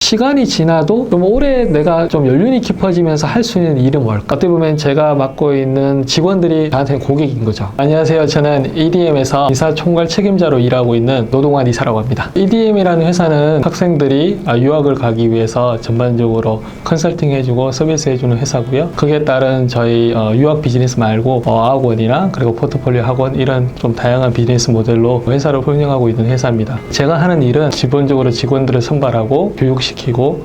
시간이 지나도 좀 오래 내가 좀 연륜이 깊어지면서 할 수 있는 일은 뭘까? 어떻게 보면 제가 맡고 있는 직원들이 저한테는 고객인 거죠. 안녕하세요. 저는 EDM에서 이사 총괄 책임자로 일하고 있는 노동환 이사라고 합니다. EDM이라는 회사는 학생들이 유학을 가기 위해서 전반적으로 컨설팅 해주고 서비스 해주는 회사고요. 그에 따른 저희 유학 비즈니스 말고 어학원이나 그리고 포트폴리오 학원 이런 좀 다양한 비즈니스 모델로 회사를 운영하고 있는 회사입니다. 제가 하는 일은 기본적으로 직원들을 선발하고 교육시키고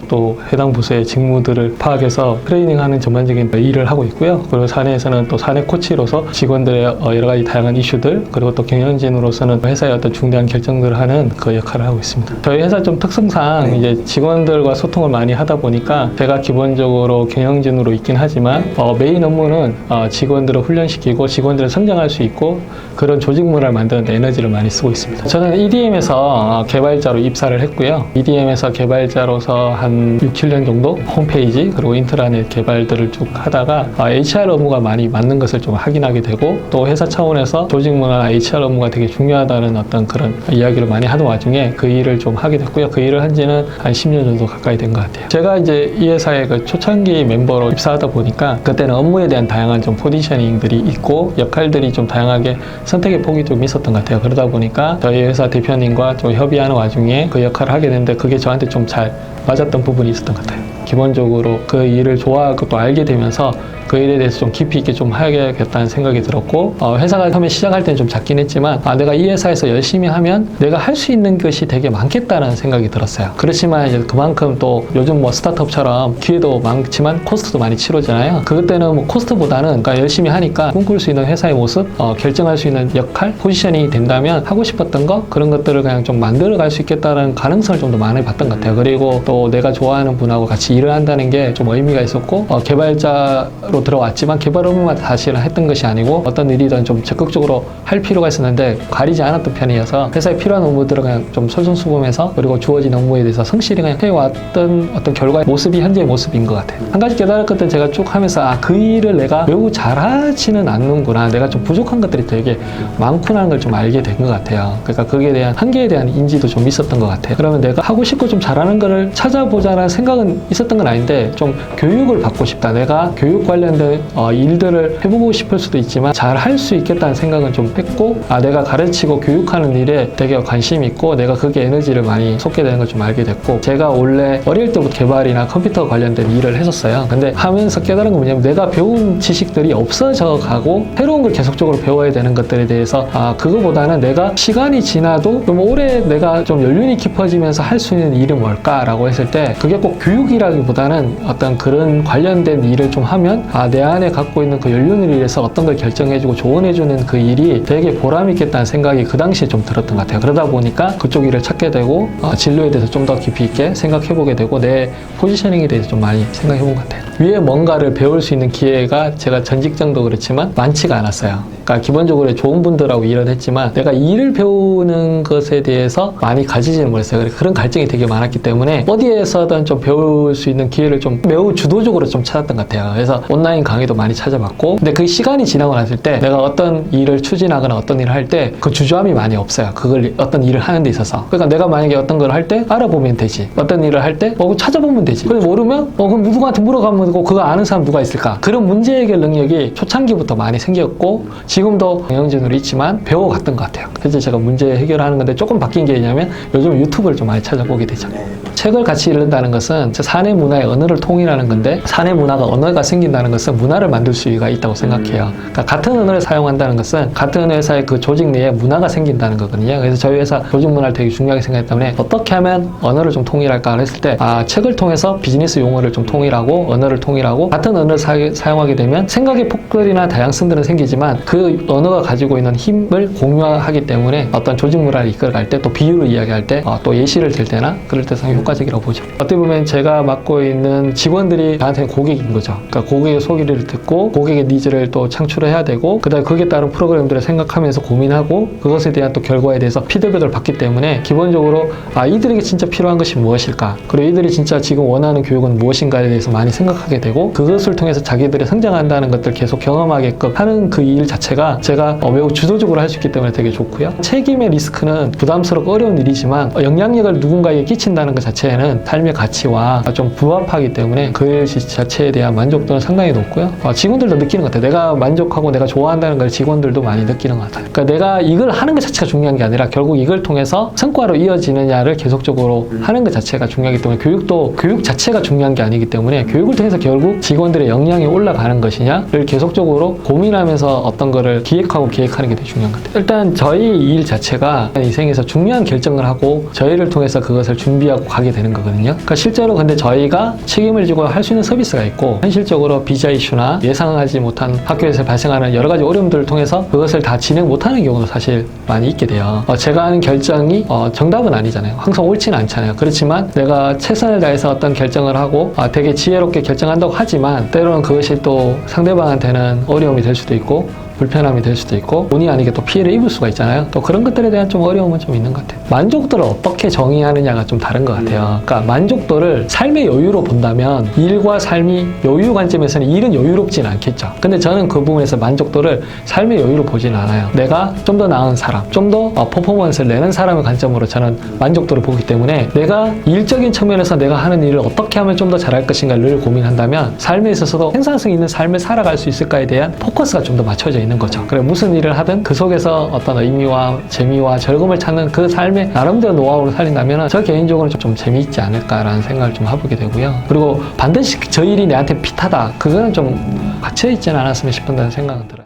또 해당 부서의 직무들을 파악해서 트레이닝하는 전반적인 일을 하고 있고요. 그리고 사내에서는 또 사내 코치로서 직원들의 여러 가지 다양한 이슈들 그리고 또 경영진으로서는 회사의 어떤 중대한 결정들을 하는 그 역할을 하고 있습니다. 저희 회사 좀 특성상 이제 직원들과 소통을 많이 하다 보니까 제가 기본적으로 경영진으로 있긴 하지만 메인 업무는 직원들을 훈련시키고 직원들을 성장할 수 있고 그런 조직 문화를 만드는 데 에너지를 많이 쓰고 있습니다. 저는 EDM에서 개발자로 입사를 했고요. EDM에서 개발자로서 한 6, 7년 정도 홈페이지 그리고 인트라넷 개발들을 쭉 하다가 HR 업무가 많이 맞는 것을 좀 확인하게 되고 또 회사 차원에서 조직 문화나 HR 업무가 되게 중요하다는 어떤 그런 이야기를 많이 하던 와중에 그 일을 좀 하게 됐고요. 그 일을 한 지는 한 10년 정도 가까이 된 것 같아요. 제가 이제 이 회사의 그 초창기 멤버로 입사하다 보니까 그때는 업무에 대한 다양한 좀 포지셔닝들이 있고 역할들이 좀 다양하게 선택의 폭이 좀 있었던 것 같아요. 그러다 보니까 저희 회사 대표님과 좀 협의하는 와중에 그 역할을 하게 됐는데 그게 저한테 좀 잘 맞았던 부분이 있었던 것 같아요. 기본적으로 그 일을 좋아하고 또 알게 되면서 그 일에 대해서 좀 깊이 있게 좀 해야겠다는 생각이 들었고 회사가 처음에 시작할 때는 좀 작긴 했지만 내가 이 회사에서 열심히 하면 내가 할 수 있는 것이 되게 많겠다는 생각이 들었어요. 그렇지만 이제 그만큼 또 요즘 뭐 스타트업처럼 기회도 많지만 코스트도 많이 치르잖아요. 그때는 뭐 코스트보다는 그러니까 열심히 하니까 꿈꿀 수 있는 회사의 모습, 결정할 수 있는 역할, 포지셔닝이 된다면 하고 싶었던 거 그런 것들을 그냥 좀 만들어 갈 수 있겠다는 가능성을 좀 더 많이 봤던 것 같아요. 그리고 또 내가 좋아하는 분하고 같이 일을 한다는 게 좀 의미가 있었고 개발자로 들어왔지만 개발 업무만 사실은 했던 것이 아니고 어떤 일이든 좀 적극적으로 할 필요가 있었는데 가리지 않았던 편이어서 회사에 필요한 업무들을 그냥 좀 솔선수범해서 그리고 주어진 업무에 대해서 성실히 그냥 해왔던 어떤 결과의 모습이 현재의 모습인 것 같아요. 한 가지 깨달았던 제가 쭉 하면서 그 일을 내가 매우 잘하지는 않는구나. 내가 좀 부족한 것들이 되게 많구나는 걸 좀 알게 된 것 같아요. 그러니까 거기에 대한 한계에 대한 인지도 좀 있었던 것 같아요. 그러면 내가 하고 싶고 좀 잘하는 거를 찾아보자는 생각은 있었던 건 아닌데 좀 교육을 받고 싶다. 내가 교육 관련된 일들을 해보고 싶을 수도 있지만 잘 할 수 있겠다는 생각은 좀 했고 내가 가르치고 교육하는 일에 되게 관심이 있고 내가 거기에 에너지를 많이 쏟게 되는 걸 좀 알게 됐고 제가 원래 어릴 때부터 개발이나 컴퓨터 관련된 일을 했었어요. 근데 하면서 깨달은 건 뭐냐면 내가 배운 지식들이 없어져 가고 새로운 걸 계속적으로 배워야 되는 것들에 대해서 그거보다는 내가 시간이 지나도 좀 오래 내가 좀 연륜이 깊어지면서 할 수 있는 일은 뭘까라고 했을 때 그게 꼭 교육이라기보다는 어떤 그런 관련된 일을 좀 하면 내 안에 갖고 있는 그 연륜을 위해서 어떤 걸 결정해주고 조언해주는 그 일이 되게 보람있겠다는 생각이 그 당시에 좀 들었던 것 같아요. 그러다 보니까 그쪽 일을 찾게 되고 진로에 대해서 좀 더 깊이 있게 생각해보게 되고 내 포지셔닝에 대해서 좀 많이 생각해본 것 같아요. 위에 뭔가를 배울 수 있는 기회가 제가 전 직장도 그렇지만 많지가 않았어요. 그러니까 기본적으로 좋은 분들하고 일을 했지만 내가 일을 배우는 것에 대해서 많이 가지지는 못했어요. 그런 갈증이 되게 많았기 때문에 어디에서든 좀 배울 수 있는 기회를 좀 매우 주도적으로 좀 찾았던 것 같아요. 그래서 온라인 강의도 많이 찾아봤고 근데 그 시간이 지나고 났을 때 내가 어떤 일을 추진하거나 어떤 일을 할 때 그 주저함이 많이 없어요. 그걸 어떤 일을 하는 데 있어서. 그러니까 내가 만약에 어떤 걸 할 때 알아보면 되지. 어떤 일을 할 때 찾아보면 되지. 근데 모르면 그럼 누구한테 물어가면 되고 그거 아는 사람 누가 있을까? 그런 문제 해결 능력이 초창기부터 많이 생겼고 지금도 경영진으로 있지만 배워갔던 것 같아요. 그래서 제가 문제 해결하는 건데 조금 바뀐 게 뭐냐면 요즘 유튜브를 좀 많이 찾아보게 되죠. 책을 같이 읽는다는 것은 사내 문화의 언어를 통일하는 건데 사내 문화가 언어가 생긴다는 것은 문화를 만들 수가 있다고 생각해요. 그러니까 같은 언어를 사용한다는 것은 같은 회사의 그 조직 내에 문화가 생긴다는 거거든요. 그래서 저희 회사 조직 문화를 되게 중요하게 생각했기 때문에 어떻게 하면 언어를 좀 통일할까 했을 때 책을 통해서 비즈니스 용어를 좀 통일하고 언어를 통일하고 같은 언어를 사용하게 되면 생각의 폭들이나 다양성들은 생기지만 그 언어가 가지고 있는 힘을 공유하기 때문에 어떤 조직 문화를 이끌어갈 때 또 비유를 이야기할 때 또 예시를 들 때나 그럴 때 상당히 효과적이라고 보죠. 어떻게 보면 제가 맡고 있는 직원들이 저한테는 고객인 거죠. 그러니까 고객의 소리를 듣고 고객의 니즈를 또 창출해야 되고 그다음에 거기에 따른 프로그램들을 생각하면서 고민하고 그것에 대한 또 결과에 대해서 피드백을 받기 때문에 기본적으로 이들에게 진짜 필요한 것이 무엇일까 그리고 이들이 진짜 지금 원하는 교육은 무엇인가에 대해서 많이 생각하게 되고 그것을 통해서 자기들이 성장한다는 것들을 계속 경험하게끔 하는 그 일 자체가 제가 매우 주도적으로 할 수 있기 때문에 되게 좋고요. 책임의 리스크는 부담스럽고 어려운 일이지만 영향력을 누군가에게 끼친다는 것 자체가 자체에는 삶의 가치와 좀 부합하기 때문에 그 일 자체에 대한 만족도는 상당히 높고요. 직원들도 느끼는 것 같아요. 내가 만족하고 내가 좋아한다는 걸 직원들도 많이 느끼는 것 같아요. 그러니까 내가 이걸 하는 것 자체가 중요한 게 아니라 결국 이걸 통해서 성과로 이어지느냐를 계속적으로 하는 것 자체가 중요하기 때문에 교육도 교육 자체가 중요한 게 아니기 때문에 교육을 통해서 결국 직원들의 역량이 올라가는 것이냐를 계속적으로 고민하면서 어떤 거를 기획하고 계획하는 게 되게 중요한 것 같아요. 일단 저희 일 자체가 인생에서 중요한 결정을 하고 저희를 통해서 그것을 준비하고 가게 되는 거거든요. 그러니까 실제로 근데 저희가 책임을 지고 할 수 있는 서비스가 있고 현실적으로 비자 이슈나 예상하지 못한 학교에서 발생하는 여러 가지 어려움들을 통해서 그것을 다 진행 못하는 경우도 사실 많이 있게 돼요. 제가 하는 결정이 정답은 아니잖아요. 항상 옳지는 않잖아요. 그렇지만 내가 최선을 다해서 어떤 결정을 하고 되게 지혜롭게 결정한다고 하지만 때로는 그것이 또 상대방한테는 어려움이 될 수도 있고 불편함이 될 수도 있고 본의 아니게 또 피해를 입을 수가 있잖아요. 또 그런 것들에 대한 좀 어려움은 좀 있는 것 같아요. 만족도를 어떻게 정의하느냐가 좀 다른 것 같아요. 그러니까 만족도를 삶의 여유로 본다면 일과 삶이 여유 관점에서는 일은 여유롭진 않겠죠. 근데 저는 그 부분에서 만족도를 삶의 여유로 보진 않아요. 내가 좀 더 나은 사람, 좀 더 퍼포먼스를 내는 사람의 관점으로 저는 만족도를 보기 때문에 내가 일적인 측면에서 내가 하는 일을 어떻게 하면 좀 더 잘할 것인가를 고민한다면 삶에 있어서도 생산성 있는 삶을 살아갈 수 있을까에 대한 포커스가 좀 더 맞춰져 있는 거죠. 그래 무슨 일을 하든 그 속에서 어떤 의미와 재미와 즐거움을 찾는 그 삶의 나름대로 노하우를 살린다면 저 개인적으로 좀 재미있지 않을까라는 생각을 좀 해보게 되고요. 그리고 반드시 저 일이 내한테 핏하다 그거는 좀 갇혀있지는 않았으면 싶은다는 생각은 들어요.